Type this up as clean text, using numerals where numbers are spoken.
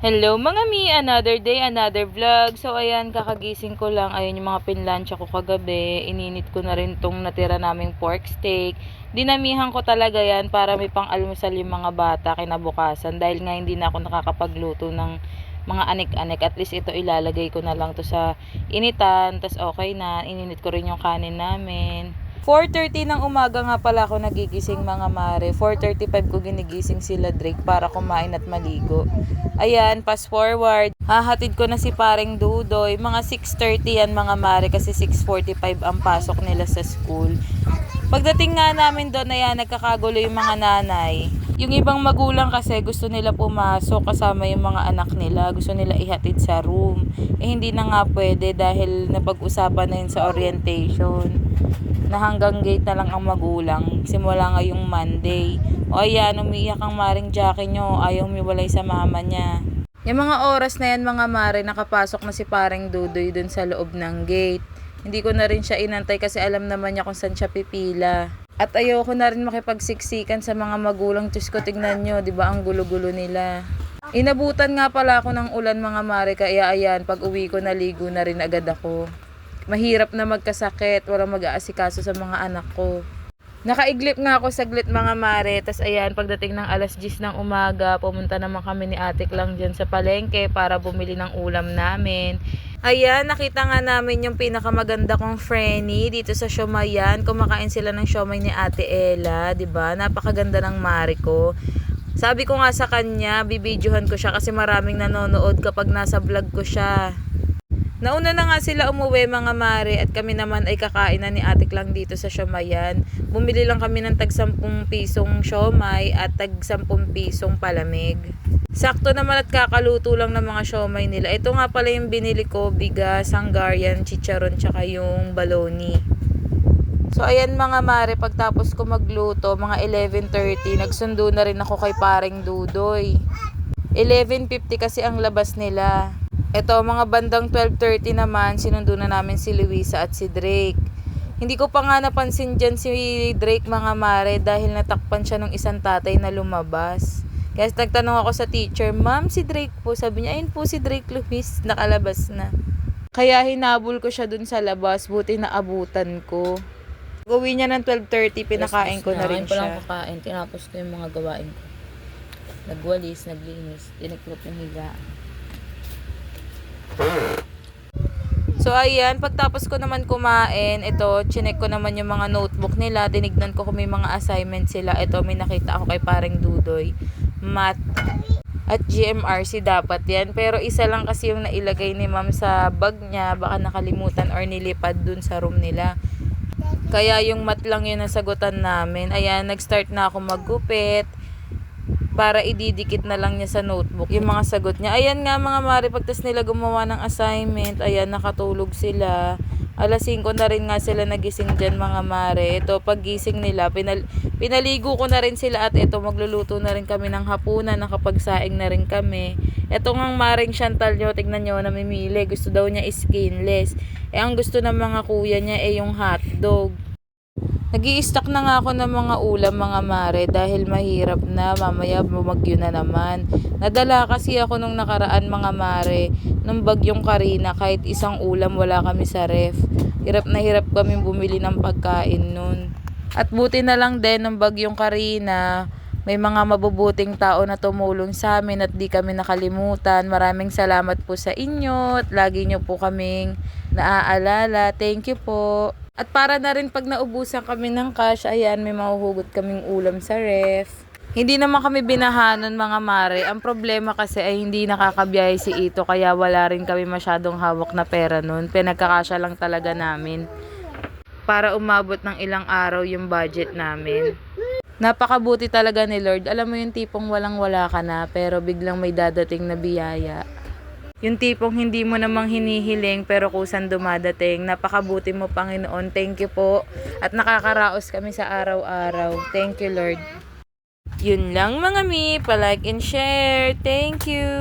Hello mga mi, another day, another vlog. So ayan, kakagising ko lang. Ayun yung mga pinlansya ko kagabi. Ininit ko na rin tong natira naming pork steak. Dinamihan ko talaga yan para may pang-almusal yung mga bata kinabukasan. Dahil nga hindi na ako nakakapagluto ng mga anik-anik. At least ito ilalagay ko na lang to sa initan. Tas okay na, ininit ko rin yung kanin namin. 4:30 ng umaga nga pala ako nagigising mga mare. 4:35 ko ginigising sila Drake para kumain at maligo. Ayan, fast forward. Hahatid ko na si paring Dudoy. Mga 6:30 yan mga mare kasi 6:45 ang pasok nila sa school. Pagdating nga namin doon, ayan, nagkakagulo yung mga nanay. Yung ibang magulang kasi gusto nila pumasok kasama yung mga anak nila. Gusto nila ihatid sa room. Hindi na nga pwede dahil napag-usapan na yun sa orientation na hanggang gate na lang ang magulang. Simula ngayong Monday. O ayan, umiiyak ang maring Jackie nyo. Ayaw humiwalay sa mama niya. Yung mga oras na yan mga mare, nakapasok na si paring Dudoy dun sa loob ng gate. Hindi ko na rin siya inantay kasi alam naman niya kung saan siya pipila. At ayoko na rin makipagsiksikan sa mga magulang. Diyos ko, tignan nyo, di ba ang gulo-gulo nila. Inabutan nga pala ako ng ulan mga mare, kaya ayan, pag uwi ko naligo na rin agad ako. Mahirap na magkasakit, walang mag-aasikaso sa mga anak ko. Nakaiglip nga ako saglit mga mare, tas ayan, pagdating ng alas 10 ng umaga, pumunta naman kami ni Atik lang dyan sa palengke para bumili ng ulam namin. Ayan, nakita nga namin yung pinakamaganda kong Frenny dito sa Siomayan. Kumakain sila ng siomay ni Ate Ella, 'di ba? Napakaganda ng mare ko. Sabi ko nga sa kanya, bibidyohan ko siya kasi maraming nanonood kapag nasa vlog ko siya. Nauna na nga sila umuwi mga mare at kami naman ay kakain na ni Atik lang dito sa Siomayan. Bumili lang kami ng tag 10 pisong siomay at tag 10 pisong palamig. Sakto naman at kakaluto lang ng mga siomay nila. Ito nga pala yung binili ko, bigas, Hungarian, chicharon, tsaka yung baloney. So ayan mga mare, pagtapos ko magluto, mga 11:30, nagsundo na rin ako kay paring Dudoy. 11:50 kasi ang labas nila. Ito, mga bandang 12:30 naman, sinundo na namin si Luisa at si Drake. Hindi ko pa nga napansin dyan si Drake mga mare dahil natakpan siya ng isang tatay na lumabas. Kaya nagtanong ako sa teacher, "Ma'am, si Drake po." Sabi niya, "Ayun po si Drake Luis, nakalabas na." Kaya hinabol ko siya dun sa labas, buti na abutan ko. Gawin niya ng 12:30, pinakain ko na rin siya. siya. Ayun pa lang kakain, tinapos ko yung mga gawain ko. Nagwalis, naglinis, tiniklop yung higaan. So ayan, pagtapos ko naman kumain, ito, chinek ko naman yung mga notebook nila, tinignan ko kung may mga assignment sila. Ito, may nakita ako kay paring Dudoy, math at GMRC dapat yan, pero isa lang kasi yung nailagay ni ma'am sa bag niya, baka nakalimutan or nilipad dun sa room nila. Kaya yung math lang yun ang sagutan namin. Ayan, nag-start na ako maggupit para ididikit na lang niya sa notebook yung mga sagot niya. Ayan nga mga mare, pagtas nila gumawa ng assignment, ayan, nakatulog sila. Alas 5 na rin nga sila nagising dyan mga mare. Ito, paggising nila, pinaligo ko na rin sila at ito, magluluto na rin kami ng hapunan, nakapagsaing na rin kami. Ito ngang maring Chantal nyo, tignan nyo, namimili. Gusto daw niya skinless. Ang gusto ng mga kuya niya yung hotdog. Nag-i-stock na nga ako ng mga ulam mga mare dahil mahirap na, mamaya bumagyo na naman. Nadala kasi ako nung nakaraan mga mare, nung bagyong Karina, kahit isang ulam wala kami sa ref. Hirap na hirap kami bumili ng pagkain nun. At buti na lang din nung bagyong Karina, may mga mabubuting tao na tumulong sa amin at di kami nakalimutan. Maraming salamat po sa inyo at lagi nyo po kaming naaalala. Thank you po. At para na rin pag naubusan kami ng cash, ayan, may mahuhugot kaming ulam sa ref. Hindi naman kami binahanon mga mare. Ang problema kasi ay hindi nakakabiyahe si Ito kaya wala rin kami masyadong hawak na pera nun. Pinagkakasya lang talaga namin para umabot ng ilang araw yung budget namin. Napakabuti talaga ni Lord. Alam mo yung tipong walang-wala ka na pero biglang may dadating na biyaya. Yung tipong hindi mo namang hinihiling pero kusang dumadating. Napakabuti mo, Panginoon. Thank you po. At nakakaraos kami sa araw-araw. Thank you, Lord. Yun lang mga mi. Pa-like and share. Thank you.